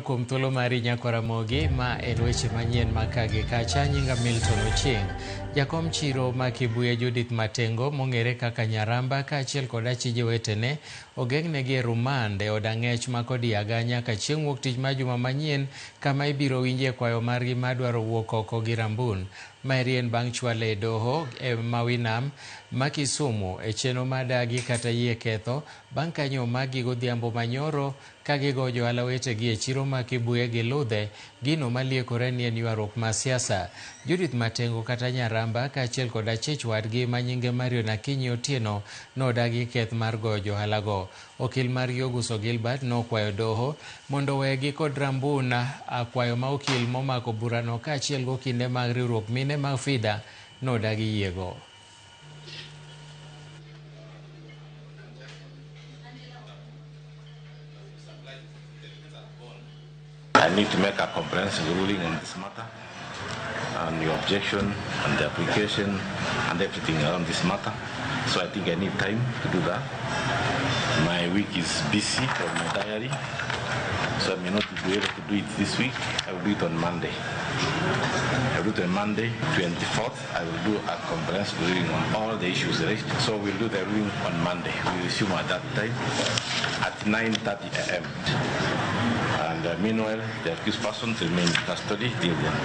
Kuom thuolo mari nyako Ramogi ma en weche manyien makage kacha. Nyinga Milton Ochieng. Jakom chiro ma Kibuye Judith Matengo mong'ere kaka Nyaramba kaachiel kod achije wetene ogeng'negi e rumande od ang'ech ma Kodiaga nyaka chieng' wuok tich ma juma manyien kama ibiro winjie kwayo margi madwaro wuok oko gi rambun. Maeri en bang' chwale e doho e Mawinam ma Kisumu e chenro madagi kata yie ketho bang' kanyo magi godhiambo manyoro ka gigo johala wetegi e chiro ma Kibuye gi Ludhe gino maliekore ni en ywaruok ma siasa. Judith Matengo kata Nyaramba kaachiel kod achich wadgi manyinge Mario Nakinyi Otieno nodagi keth mar goyo johalago. Okil margi Oguso Gilbert nokwayo doho mondo wegi kod rambun akwayo ma okil momako burano kaachiel gokinde mag riwruok mine mag FIDA nodagi yiego. I need to make a comprehensive ruling on this matter and your objection and the application and everything around this matter. So I think I need time to do that. My week is busy from my diary, so I may not be able to do it this week. I will do it on Monday. I will do it on Monday, 24th. I will do a comprehensive ruling on all the issues raised. So we'll do the ruling on Monday. We resume at that time at 9:30 a.m. And meanwhile, the accused persons remain in custody till then.